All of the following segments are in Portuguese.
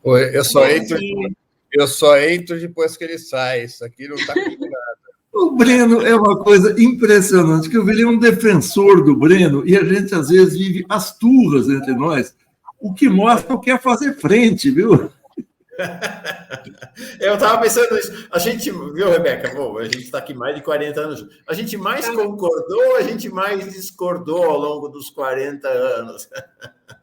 Eu só entro depois que ele sai. Isso aqui não está combinado. O Breno é uma coisa impressionante, que eu virei um defensor do Breno e a gente, às vezes, vive as turras entre nós, o que mostra que quer fazer frente, viu? Eu estava pensando nisso. A gente, viu, Rebeca? Bom, a gente está aqui mais de 40 anos. A gente mais concordou, a gente mais discordou ao longo dos 40 anos.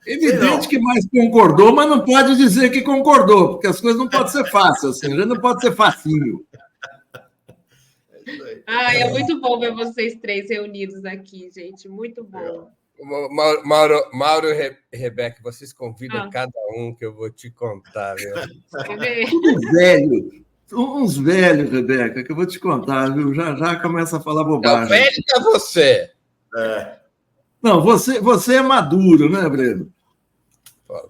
Evidente que mais concordou, mas não pode dizer que concordou, porque as coisas não podem ser fáceis, assim, não pode ser facinho. É muito bom ver vocês três reunidos aqui, gente. Muito bom. Mauro e Rebeca, vocês convidam cada um que eu vou te contar, viu? Uns velhos, Rebeca, que eu vou te contar, viu? Já começa a falar bobagem. Não, velho é você. Não, você é maduro, né, Breno?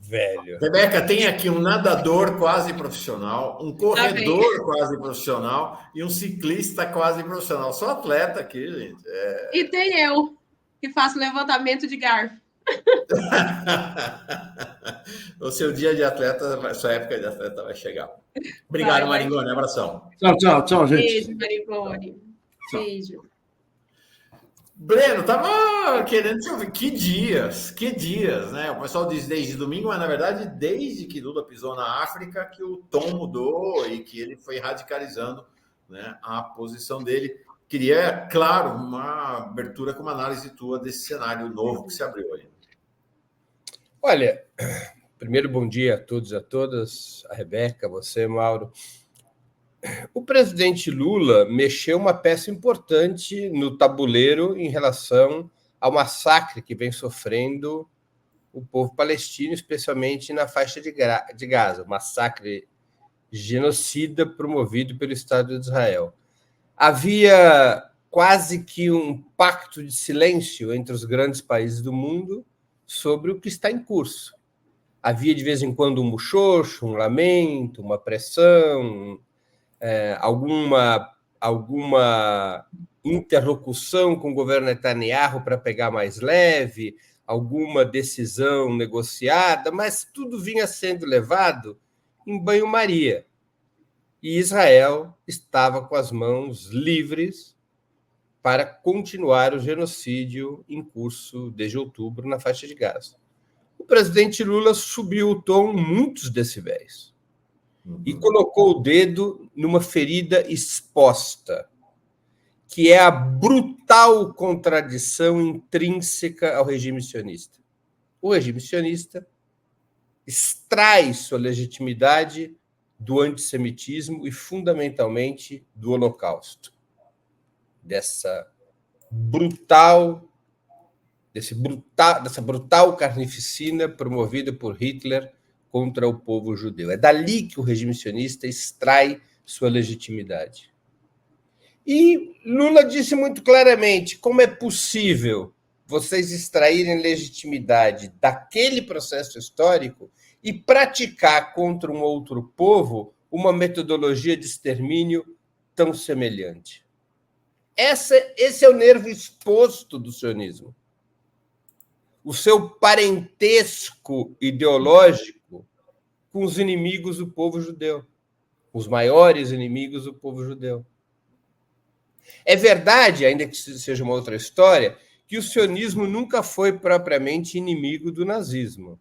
Velho. Rebeca, tem aqui um nadador quase profissional, um corredor quase profissional e um ciclista quase profissional. Sou atleta aqui, gente. E tem eu, que faço levantamento de garfo. O seu dia de atleta, sua época de atleta vai chegar. Obrigado, Maringoni. Abração. Tchau, gente. Beijo, Maringoni. Beijo. Breno, tava querendo saber que dias, né? O pessoal diz desde domingo, mas na verdade, desde que Lula pisou na África, que o tom mudou e que ele foi radicalizando, né, a posição dele. Queria, claro, uma abertura com uma análise tua desse cenário novo que se abriu aí. Olha, primeiro bom dia a todos e a todas, a Rebeca, você, Mauro. O presidente Lula mexeu uma peça importante no tabuleiro em relação ao massacre que vem sofrendo o povo palestino, especialmente na faixa de Gaza, o massacre genocida promovido pelo Estado de Israel. Havia quase que um pacto de silêncio entre os grandes países do mundo sobre o que está em curso. Havia, de vez em quando, um muxoxo, um lamento, uma pressão, alguma interlocução com o governo Netanyahu para pegar mais leve, alguma decisão negociada, mas tudo vinha sendo levado em banho-maria. E Israel estava com as mãos livres para continuar o genocídio em curso desde outubro na faixa de Gaza. O presidente Lula subiu o tom muitos decibéis e colocou o dedo numa ferida exposta, que é a brutal contradição intrínseca ao regime sionista. O regime sionista extrai sua legitimidade do antissemitismo e, fundamentalmente, do Holocausto. Dessa brutal carnificina promovida por Hitler contra o povo judeu. É dali que o regime sionista extrai sua legitimidade. E Lula disse muito claramente como é possível vocês extraírem legitimidade daquele processo histórico e praticar contra um outro povo uma metodologia de extermínio tão semelhante. Esse é o nervo exposto do sionismo. O seu parentesco ideológico com os inimigos do povo judeu, os maiores inimigos do povo judeu. É verdade, ainda que seja uma outra história, que o sionismo nunca foi propriamente inimigo do nazismo.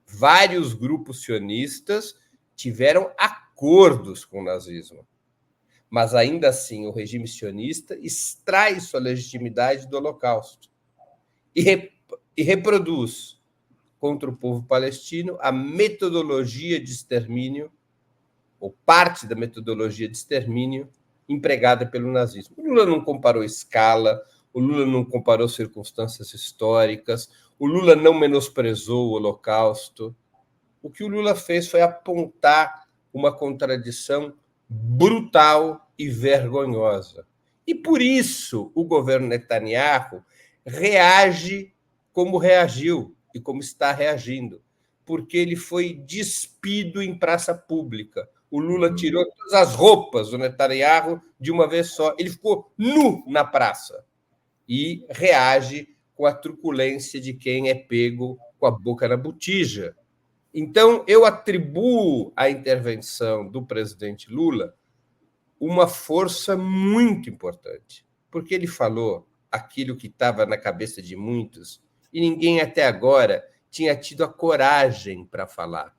Vários grupos sionistas tiveram acordos com o nazismo, mas ainda assim o regime sionista extrai sua legitimidade do Holocausto e reproduz contra o povo palestino a metodologia de extermínio, ou parte da metodologia de extermínio empregada pelo nazismo. O Lula não comparou escala, o Lula não comparou circunstâncias históricas, o Lula não menosprezou o Holocausto. O que o Lula fez foi apontar uma contradição brutal e vergonhosa. E por isso o governo Netanyahu reage como reagiu e como está reagindo, porque ele foi despido em praça pública. O Lula tirou todas as roupas do Netanyahu de uma vez só. Ele ficou nu na praça e reage com a truculência de quem é pego com a boca na botija. Então, eu atribuo à intervenção do presidente Lula uma força muito importante, porque ele falou aquilo que estava na cabeça de muitos e ninguém até agora tinha tido a coragem para falar.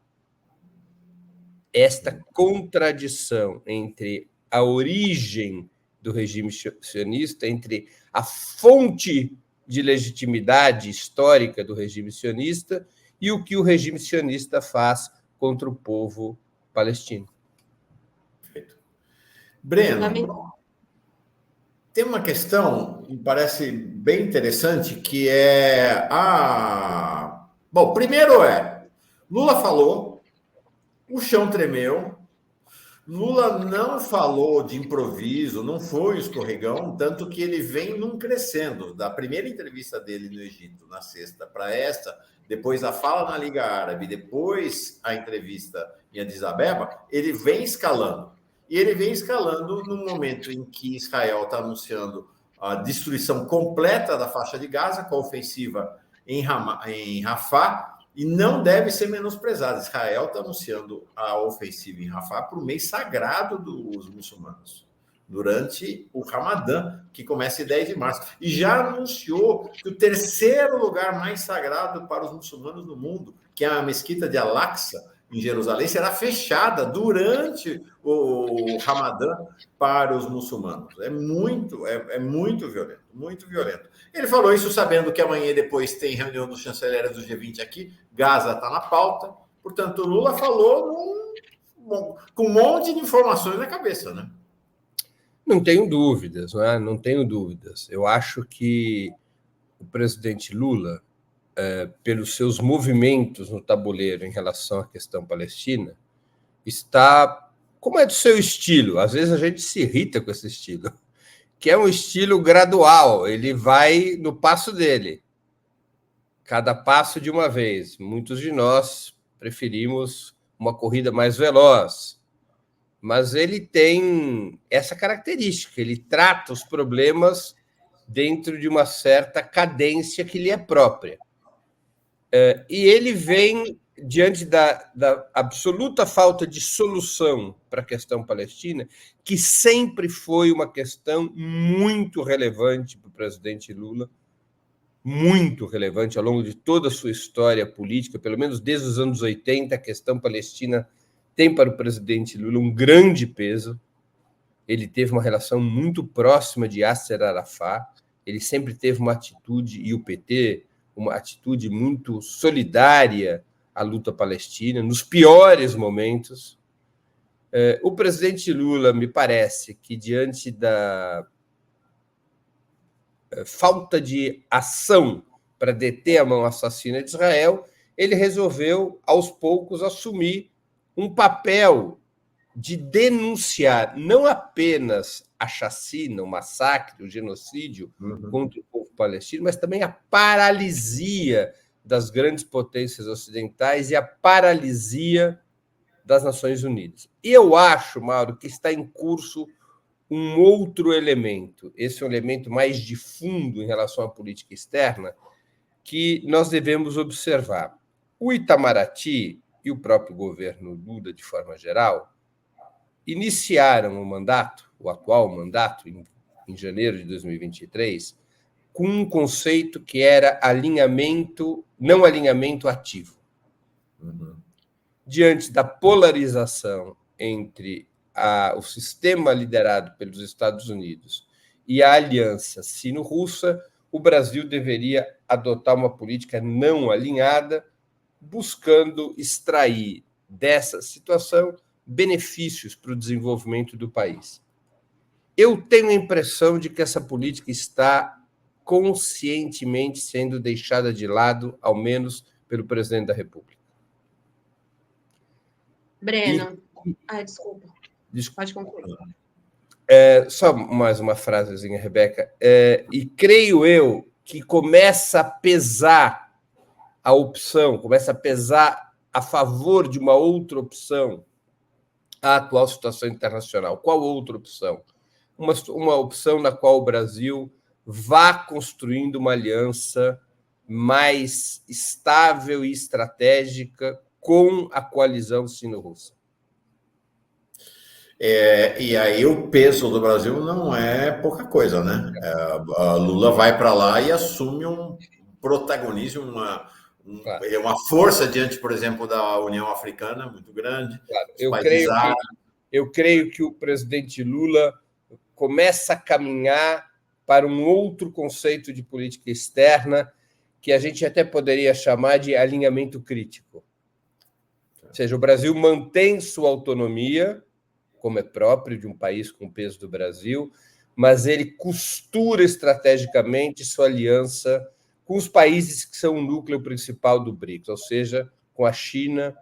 Esta contradição entre a origem do regime sionista, entre a fonte de legitimidade histórica do regime sionista e o que o regime sionista faz contra o povo palestino. Perfeito. Breno, tem uma questão que me parece bem interessante, que é a... Bom, primeiro Lula falou, o chão tremeu, Lula não falou de improviso, não foi um escorregão, tanto que ele vem num crescendo. Da primeira entrevista dele no Egito, na sexta, para esta, depois a fala na Liga Árabe, depois a entrevista em Addis Abeba, ele vem escalando. E ele vem escalando no momento em que Israel está anunciando a destruição completa da faixa de Gaza, com a ofensiva em Rafah, e não deve ser menosprezado. Israel está anunciando a ofensiva em Rafah para o mês sagrado dos muçulmanos, durante o Ramadã, que começa em 10 de março. E já anunciou que o terceiro lugar mais sagrado para os muçulmanos no mundo, que é a mesquita de Al-Aqsa, em Jerusalém, será fechada durante o Ramadã para os muçulmanos. É muito violento, muito violento. Ele falou isso sabendo que amanhã e depois tem reunião dos chanceleres do G20 aqui, Gaza está na pauta, portanto, o Lula falou com um monte de informações na cabeça, né? Não tenho dúvidas, não tenho dúvidas. Eu acho que o presidente Lula, pelos seus movimentos no tabuleiro em relação à questão palestina, está, como é do seu estilo, às vezes a gente se irrita com esse estilo, que é um estilo gradual, ele vai no passo dele, cada passo de uma vez. Muitos de nós preferimos uma corrida mais veloz, mas ele tem essa característica, ele trata os problemas dentro de uma certa cadência que lhe é própria. E ele vem, diante da absoluta falta de solução para a questão palestina, que sempre foi uma questão muito relevante para o presidente Lula, muito relevante ao longo de toda a sua história política, pelo menos desde os anos 80, a questão palestina tem para o presidente Lula um grande peso. Ele teve uma relação muito próxima de Yasser Arafat, ele sempre teve uma atitude, e o PT, uma atitude muito solidária à luta palestina, nos piores momentos. O presidente Lula, me parece que, diante da falta de ação para deter a mão assassina de Israel, ele resolveu, aos poucos, assumir um papel de denunciar não apenas a chacina, o massacre, o genocídio contra o povo palestino, mas também a paralisia das grandes potências ocidentais e a paralisia das Nações Unidas. E eu acho, Mauro, que está em curso um outro elemento, esse é um elemento mais de fundo em relação à política externa, que nós devemos observar. O Itamaraty e o próprio governo Lula, de forma geral, iniciaram o atual mandato, em janeiro de 2023, com um conceito que era não alinhamento ativo. Diante da polarização entre o sistema liderado pelos Estados Unidos e a aliança sino-russa, o Brasil deveria adotar uma política não alinhada, buscando extrair dessa situação benefícios para o desenvolvimento do país. Eu tenho a impressão de que essa política está conscientemente sendo deixada de lado, ao menos pelo presidente da República. Breno, desculpa. Pode concluir. Só mais uma frasezinha, Rebeca. E creio eu que começa a pesar a opção, começa a pesar a favor de uma outra opção a atual situação internacional. Qual outra opção? Uma opção na qual o Brasil vá construindo uma aliança mais estável e estratégica com a coalizão sino-russa. E aí o peso do Brasil não é pouca coisa, né? A Lula vai para lá e assume um protagonismo, uma força diante, por exemplo, da União Africana muito grande. Claro. Eu creio que o presidente Lula começa a caminhar para um outro conceito de política externa que a gente até poderia chamar de alinhamento crítico. Ou seja, o Brasil mantém sua autonomia, como é próprio de um país com o peso do Brasil, mas ele costura estrategicamente sua aliança com os países que são o núcleo principal do BRICS, ou seja, com a China,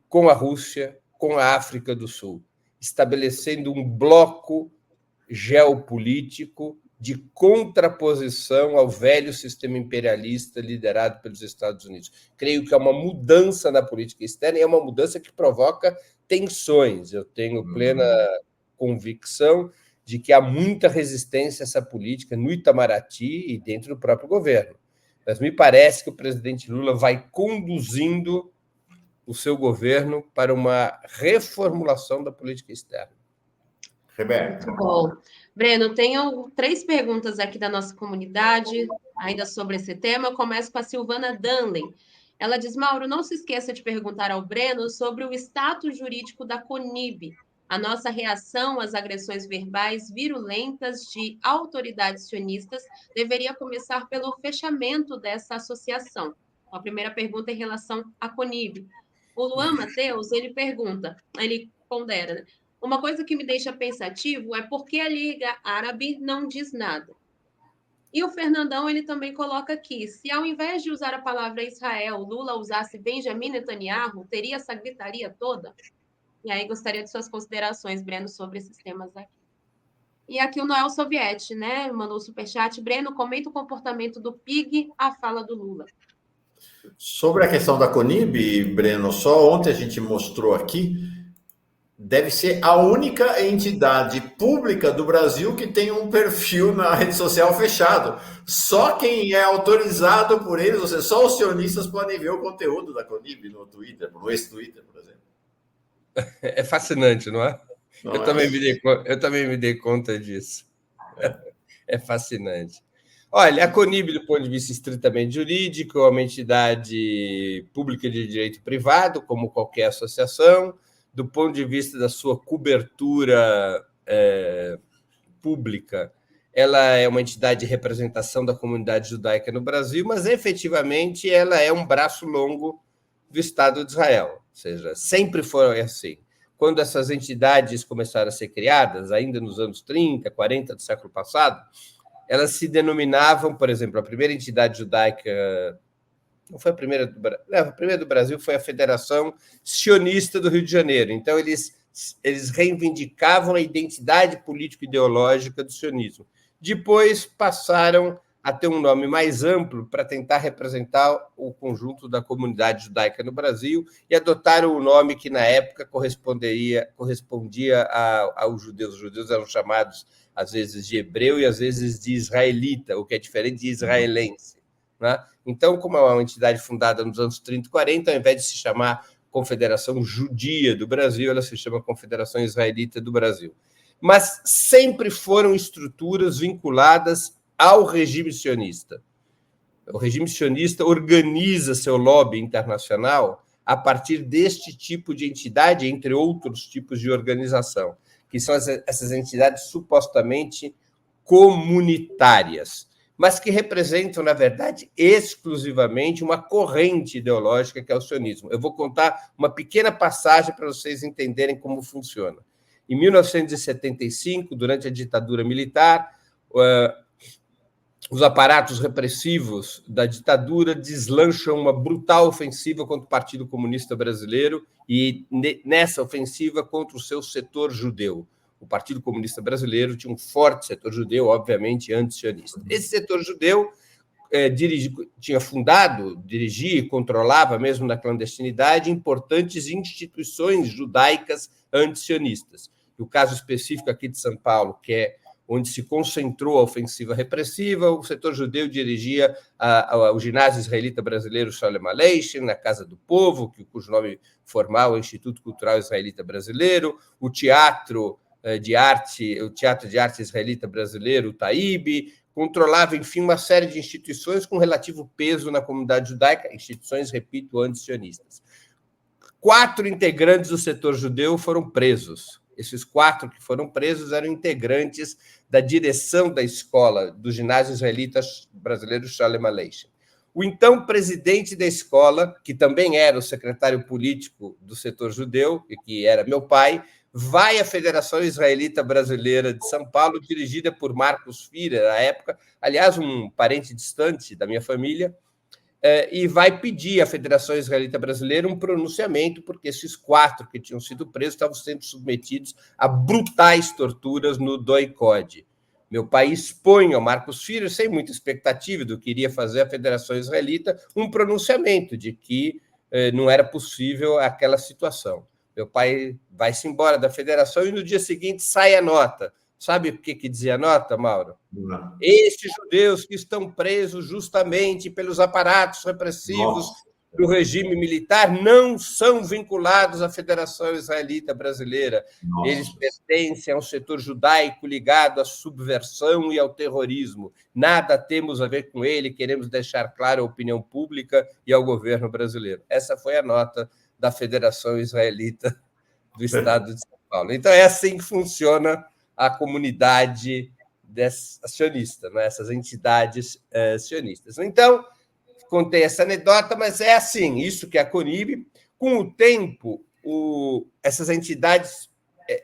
com a Rússia, com a África do Sul, estabelecendo um bloco geopolítico de contraposição ao velho sistema imperialista liderado pelos Estados Unidos. Creio que é uma mudança na política externa e é uma mudança que provoca tensões. Eu tenho plena convicção de que há muita resistência a essa política no Itamaraty e dentro do próprio governo. Mas me parece que o presidente Lula vai conduzindo o seu governo para uma reformulação da política externa. Roberto. Muito bom. Breno, tenho 3 perguntas aqui da nossa comunidade, ainda sobre esse tema. Eu começo com a Silvana Danley. Ela diz, Mauro, não se esqueça de perguntar ao Breno sobre o status jurídico da CONIB, a nossa reação às agressões verbais virulentas de autoridades sionistas deveria começar pelo fechamento dessa associação. A primeira pergunta é em relação à CONIB. O Luan Matheus, ele pondera, né? Uma coisa que me deixa pensativo é por que a Liga Árabe não diz nada. E o Fernandão, ele também coloca aqui, se ao invés de usar a palavra Israel, Lula usasse Benjamin Netanyahu, teria essa gritaria toda? E aí gostaria de suas considerações, Breno, sobre esses temas aqui. E aqui o Noel Soviete, né, mandou o superchat. Breno, comenta o comportamento do PIG à fala do Lula. Sobre a questão da CONIB, Breno, só ontem a gente mostrou aqui, deve ser a única entidade pública do Brasil que tem um perfil na rede social fechado. Só quem é autorizado por eles, ou seja, só os sionistas podem ver o conteúdo da CONIB no Twitter, no ex-Twitter, por exemplo. É fascinante, não é? Não eu é? também me dei conta disso. É fascinante. Olha, a CONIB, do ponto de vista estritamente jurídico, é uma entidade pública de direito privado, como qualquer associação. Do ponto de vista da sua cobertura pública, ela é uma entidade de representação da comunidade judaica no Brasil, mas efetivamente ela é um braço longo do Estado de Israel. Ou seja, sempre foi assim. Quando essas entidades começaram a ser criadas, ainda nos anos 30, 40 do século passado, elas se denominavam, por exemplo, a primeira entidade judaica, não foi a primeira do Brasil foi a Federação Sionista do Rio de Janeiro. Então, eles reivindicavam a identidade político-ideológica do sionismo. Depois passaram a ter um nome mais amplo para tentar representar o conjunto da comunidade judaica no Brasil e adotaram o nome que, na época, correspondia aos judeus. Os judeus eram chamados, às vezes, de hebreu e, às vezes, de israelita, o que é diferente de israelense. Né? Então, como é uma entidade fundada nos anos 30 e 40, ao invés de se chamar Confederação Judia do Brasil, ela se chama Confederação Israelita do Brasil. Mas sempre foram estruturas vinculadas ao regime sionista. O regime sionista organiza seu lobby internacional a partir deste tipo de entidade, entre outros tipos de organização, que são essas entidades supostamente comunitárias, mas que representam, na verdade, exclusivamente uma corrente ideológica que é o sionismo. Eu vou contar uma pequena passagem para vocês entenderem como funciona. Em 1975, durante a ditadura militar, os aparatos repressivos da ditadura deslancham uma brutal ofensiva contra o Partido Comunista Brasileiro e, nessa ofensiva, contra o seu setor judeu. O Partido Comunista Brasileiro tinha um forte setor judeu, obviamente, anti-sionista. Esse setor judeu tinha fundado, dirigia e controlava, mesmo na clandestinidade, importantes instituições judaicas anti-sionistas. O caso específico aqui de São Paulo, que é onde se concentrou a ofensiva repressiva. O setor judeu dirigia o ginásio israelita brasileiro Sholem Aleichem, na Casa do Povo, cujo nome formal é o Instituto Cultural Israelita Brasileiro, o Teatro de Arte Israelita Brasileiro, o TAIB, controlava, enfim, uma série de instituições com relativo peso na comunidade judaica, instituições, repito, antisionistas. 4 integrantes do setor judeu foram presos. Esses 4 que foram presos eram integrantes da direção da escola, do ginásio israelita brasileiro Sholem Aleichem. O então presidente da escola, que também era o secretário político do setor judeu, e que era meu pai, vai à Federação Israelita Brasileira de São Paulo, dirigida por Marcos Führer, à época, aliás, um parente distante da minha família, e vai pedir à Federação Israelita Brasileira um pronunciamento, porque esses 4 que tinham sido presos estavam sendo submetidos a brutais torturas no DOI-CODE. Meu pai expõe ao Marcos Führer, sem muita expectativa do que iria fazer a Federação Israelita, um pronunciamento de que não era possível aquela situação. Meu pai vai-se embora da federação e no dia seguinte sai a nota. Sabe o que dizia a nota, Mauro? Não. Estes judeus que estão presos justamente pelos aparatos repressivos do regime militar não são vinculados à Federação Israelita Brasileira. Eles pertencem a um setor judaico ligado à subversão e ao terrorismo. Nada temos a ver com ele, queremos deixar claro à opinião pública e ao governo brasileiro. Essa foi a nota da Federação Israelita do Estado de São Paulo. Então, é assim que funciona a comunidade sionista, né? Essas entidades sionistas. Então, contei essa anedota, mas é assim, isso que é a CONIB. Com o tempo, essas entidades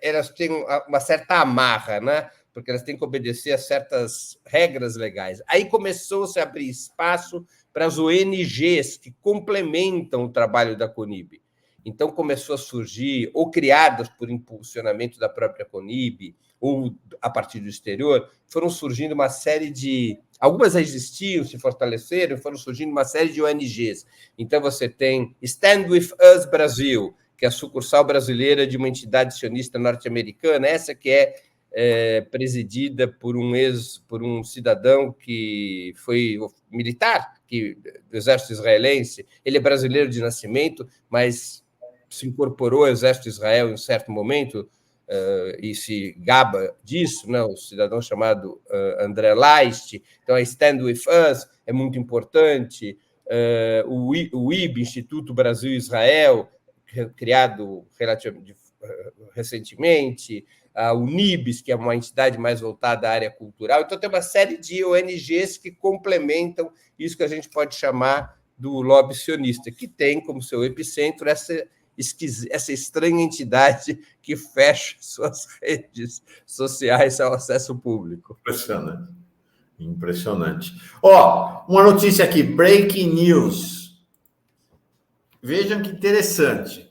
elas têm uma certa amarra, né? Porque elas têm que obedecer a certas regras legais. Aí começou-se a abrir espaço para as ONGs que complementam o trabalho da CONIB. Então, começou a surgir, ou criadas por impulsionamento da própria CONIB, ou a partir do exterior, foram surgindo uma série de... Algumas já existiam, se fortaleceram, foram surgindo uma série de ONGs. Então, você tem Stand With Us Brasil, que é a sucursal brasileira de uma entidade sionista norte-americana, essa que é presidida por um cidadão que foi militar do exército israelense. Ele é brasileiro de nascimento, mas se incorporou ao exército de Israel em um certo momento e se gaba disso, né? O cidadão chamado André Leist. Então, a Stand With Us é muito importante. O IB, Instituto Brasil-Israel, criado relativamente recentemente, a Unibis, que é uma entidade mais voltada à área cultural. Então, tem uma série de ONGs que complementam isso que a gente pode chamar do lobby sionista, que tem como seu epicentro essa estranha entidade que fecha suas redes sociais ao acesso público. Impressionante. Impressionante. Ó, uma notícia aqui, breaking news. Vejam que interessante.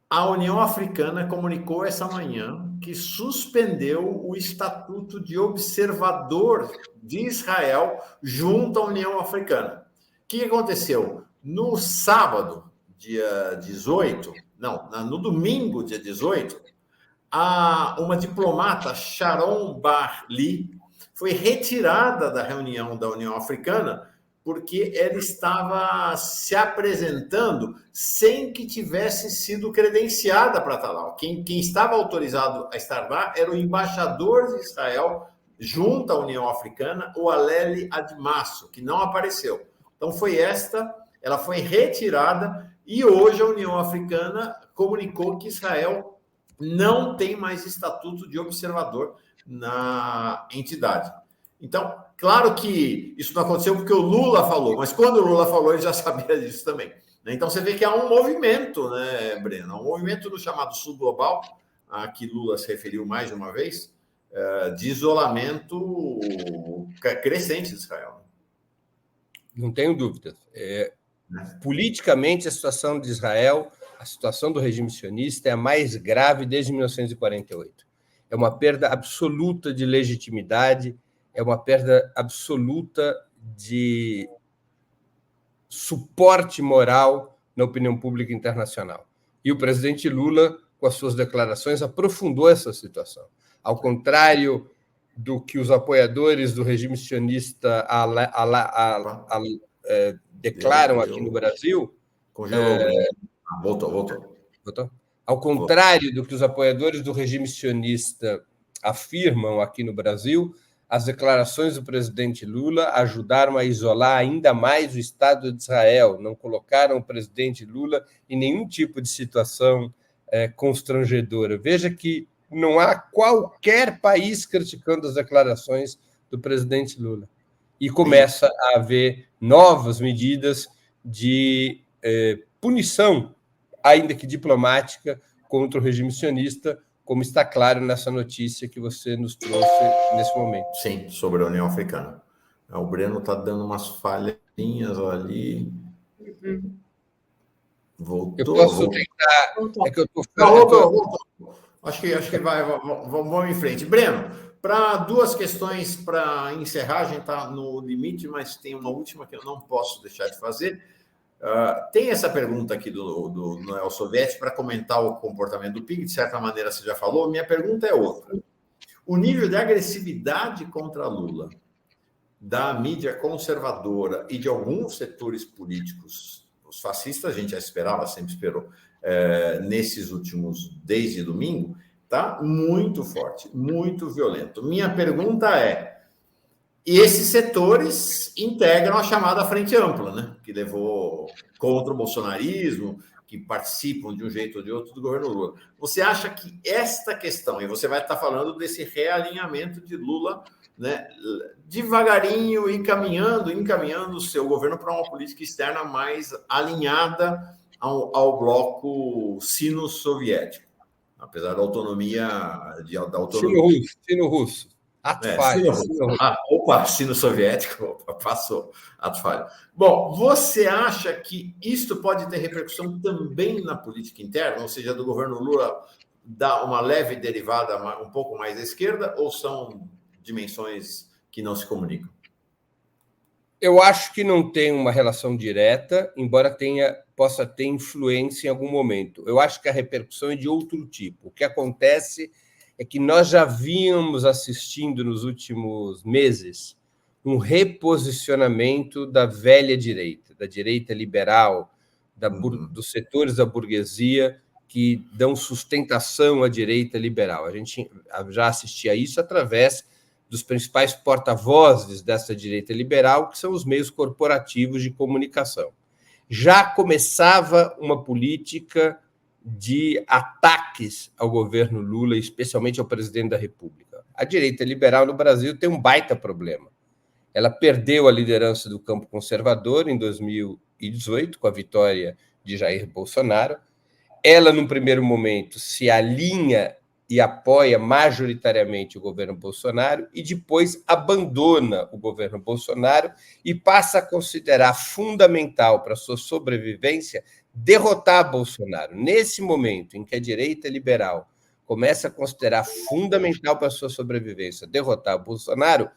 A União Africana comunicou essa manhã que suspendeu o Estatuto de Observador de Israel junto à União Africana. O que aconteceu? No sábado, dia 18, no domingo, dia 18, uma diplomata, Sharon Bar-Lee, foi retirada da reunião da União Africana porque ela estava se apresentando sem que tivesse sido credenciada para estar lá. Quem estava autorizado a estar lá era o embaixador de Israel junto à União Africana, o Aleli Admasso, que não apareceu. Então, ela foi retirada e hoje a União Africana comunicou que Israel não tem mais estatuto de observador na entidade. Então, claro que isso não aconteceu porque o Lula falou, mas quando o Lula falou, ele já sabia disso também. Então, você vê que há um movimento, né, Breno? Um movimento no chamado Sul Global, a que Lula se referiu mais de uma vez, de isolamento crescente de Israel. Não tenho dúvidas. Politicamente, a situação de Israel, a situação do regime sionista é a mais grave desde 1948. É uma perda absoluta de legitimidade, é uma perda absoluta de suporte moral na opinião pública internacional. E o presidente Lula, com as suas declarações, aprofundou essa situação. Ao contrário do que os apoiadores do regime sionista declaram aqui no Brasil. Congelou. Voltou. Ao contrário do que os apoiadores do regime sionista afirmam aqui no Brasil, as declarações do presidente Lula ajudaram a isolar ainda mais o Estado de Israel, não colocaram o presidente Lula em nenhum tipo de situação constrangedora. Veja que não há qualquer país criticando as declarações do presidente Lula. E começa a haver novas medidas de punição, ainda que diplomática, contra o regime sionista, como está claro nessa notícia que você nos trouxe nesse momento. Sim, sobre a União Africana. O Breno está dando umas falhinhas ali. Voltou. Eu posso tentar... É que eu estou falando... Voltou. Acho que vai. Vamos em frente. Breno, para duas questões para encerrar, a gente está no limite, mas tem uma última que eu não posso deixar de fazer. Tem essa pergunta aqui do Noel Soviético para comentar o comportamento do PIG, de certa maneira você já falou. Minha pergunta é outra. O nível de agressividade contra Lula da mídia conservadora e de alguns setores políticos, os fascistas a gente já esperava, sempre esperou, nesses últimos, desde domingo, está muito forte, muito violento. Minha pergunta é, e esses setores integram a chamada Frente Ampla, né? Que levou contra o bolsonarismo, que participam de um jeito ou de outro do governo Lula. Você acha que esta questão, e você vai estar falando desse realinhamento de Lula, né, devagarinho encaminhando o seu governo para uma política externa mais alinhada ao bloco sino-soviético, apesar da autonomia... Sino-russo. Ato falho. Sino soviético, passou. Ato falho. Bom, você acha que isto pode ter repercussão também na política interna, ou seja, do governo Lula dar uma leve derivada um pouco mais à esquerda, ou são dimensões que não se comunicam? Eu acho que não tem uma relação direta, embora possa ter influência em algum momento. Eu acho que a repercussão é de outro tipo. O que acontece é que nós já vínhamos assistindo nos últimos meses um reposicionamento da velha direita, da direita liberal, dos setores da burguesia que dão sustentação à direita liberal. A gente já assistia a isso através dos principais porta-vozes dessa direita liberal, que são os meios corporativos de comunicação. Já começava uma política de ataques ao governo Lula, especialmente ao presidente da República. A direita liberal no Brasil tem um baita problema. Ela perdeu a liderança do campo conservador em 2018, com a vitória de Jair Bolsonaro. Ela, num primeiro momento, se alinha e apoia majoritariamente o governo Bolsonaro e depois abandona o governo Bolsonaro e passa a considerar fundamental para a sua sobrevivência derrotar Bolsonaro. Nesse momento em que a direita liberal começa a considerar fundamental para a sua sobrevivência derrotar Bolsonaro,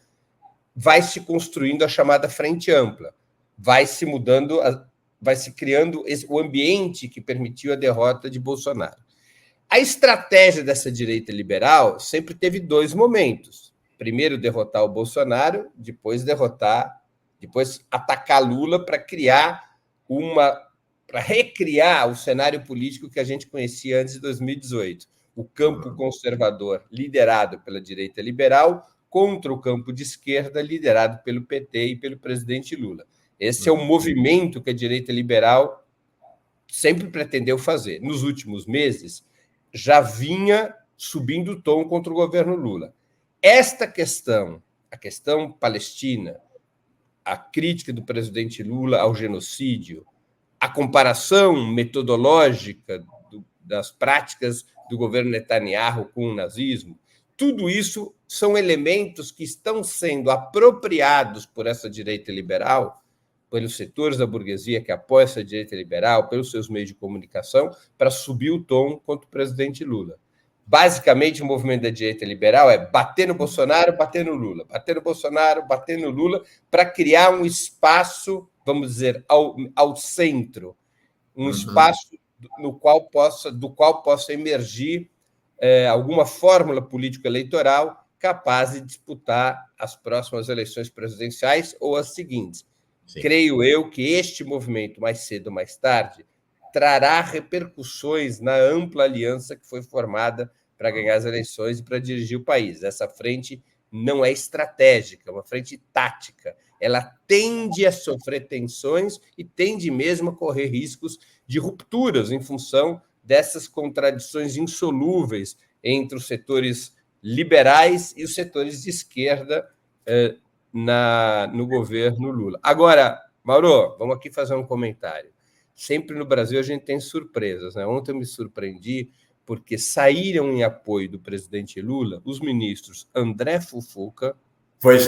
vai se construindo a chamada Frente Ampla, vai se mudando, vai se criando o ambiente que permitiu a derrota de Bolsonaro. A estratégia dessa direita liberal sempre teve dois momentos. Primeiro, derrotar o Bolsonaro, depois atacar Lula para recriar o cenário político que a gente conhecia antes de 2018. O campo conservador, liderado pela direita liberal, contra o campo de esquerda, liderado pelo PT e pelo presidente Lula. Esse é o movimento que a direita liberal sempre pretendeu fazer. Nos últimos meses, já vinha subindo o tom contra o governo Lula. Esta questão, a questão palestina, a crítica do presidente Lula ao genocídio, a comparação metodológica das práticas do governo Netanyahu com o nazismo, tudo isso são elementos que estão sendo apropriados por essa direita liberal, pelos setores da burguesia que apoiam essa direita liberal, pelos seus meios de comunicação, para subir o tom contra o presidente Lula. Basicamente, o movimento da direita liberal é bater no Bolsonaro, bater no Lula, bater no Bolsonaro, bater no Lula, para criar um espaço, vamos dizer, ao centro, um espaço do qual possa emergir alguma fórmula político-eleitoral capaz de disputar as próximas eleições presidenciais ou as seguintes. Sim. Creio eu que este movimento, mais cedo ou mais tarde, trará repercussões na ampla aliança que foi formada para ganhar as eleições e para dirigir o país. Essa frente não é estratégica, é uma frente tática. Ela tende a sofrer tensões e tende mesmo a correr riscos de rupturas em função dessas contradições insolúveis entre os setores liberais e os setores de esquerda no governo Lula. Agora, Mauro, vamos aqui fazer um comentário. Sempre no Brasil a gente tem surpresas, né? Ontem eu me surpreendi porque saíram em apoio do presidente Lula os ministros André Fufuca e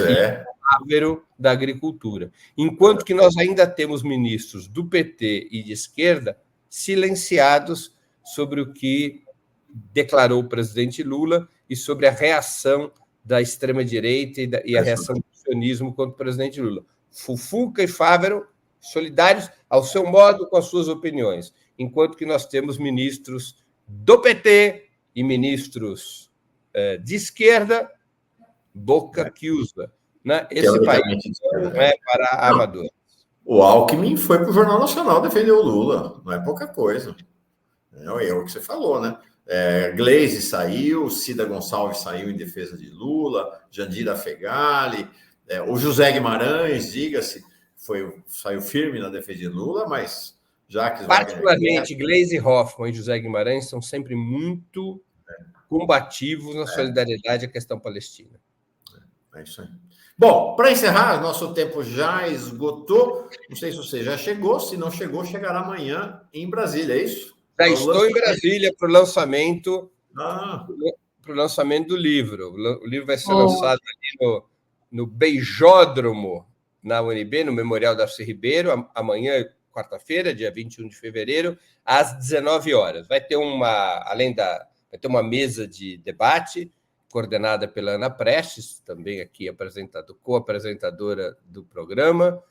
Fávero da Agricultura, enquanto que nós ainda temos ministros do PT e de esquerda silenciados sobre o que declarou o presidente Lula e sobre a reação da extrema-direita e a reação do sionismo contra o presidente Lula. Fufuca e Fávero solidários ao seu modo com as suas opiniões, enquanto que nós temos ministros do PT e ministros de esquerda, boca que usa. Né? Esse país não é para amadores. O Alckmin foi para o Jornal Nacional defender o Lula, não é pouca coisa. É o que você falou, né? Gleisi saiu, Cida Gonçalves saiu em defesa de Lula, Jandira Fegali, o José Guimarães, diga-se, saiu firme na defesa de Lula, mas Jacques particularmente Gleisi Hoffmann e José Guimarães são sempre muito combativos na solidariedade à questão palestina. É isso aí. Bom, para encerrar, nosso tempo já esgotou. Não sei se você já chegou, se não chegou, chegará amanhã em Brasília, é isso? Já estou em Brasília para o lançamento do livro. O livro vai ser lançado ali no Beijódromo, na UNB, no Memorial Darcy Ribeiro, amanhã, quarta-feira, dia 21 de fevereiro, às 19 horas. Vai ter uma mesa de debate coordenada pela Ana Prestes, também aqui co-apresentadora do programa.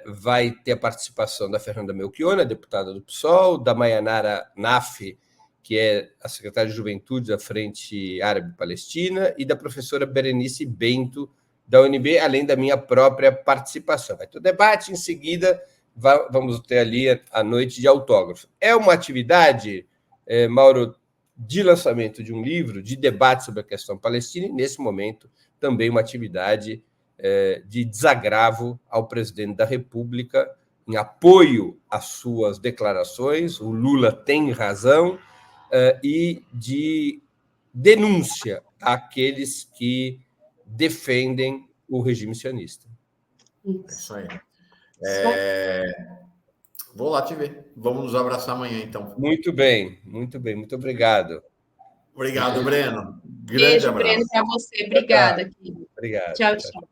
Vai ter a participação da Fernanda Melchiona, deputada do PSOL, da Mayanara Nafi, que é a secretária de Juventude da Frente Árabe-Palestina, e da professora Berenice Bento, da UNB, além da minha própria participação. Vai ter o debate, em seguida vamos ter ali a noite de autógrafo. É uma atividade, Mauro, de lançamento de um livro, de debate sobre a questão palestina, e, nesse momento, também uma atividade de desagravo ao presidente da República, em apoio às suas declarações, o Lula tem razão, e de denúncia àqueles que defendem o regime sionista. Isso aí. Vou lá te ver. Vamos nos abraçar amanhã, então. Muito bem, muito bem. Muito obrigado. Obrigado, Breno. Grande abraço. Breno, para você. Obrigada. Obrigado. Tchau, tchau.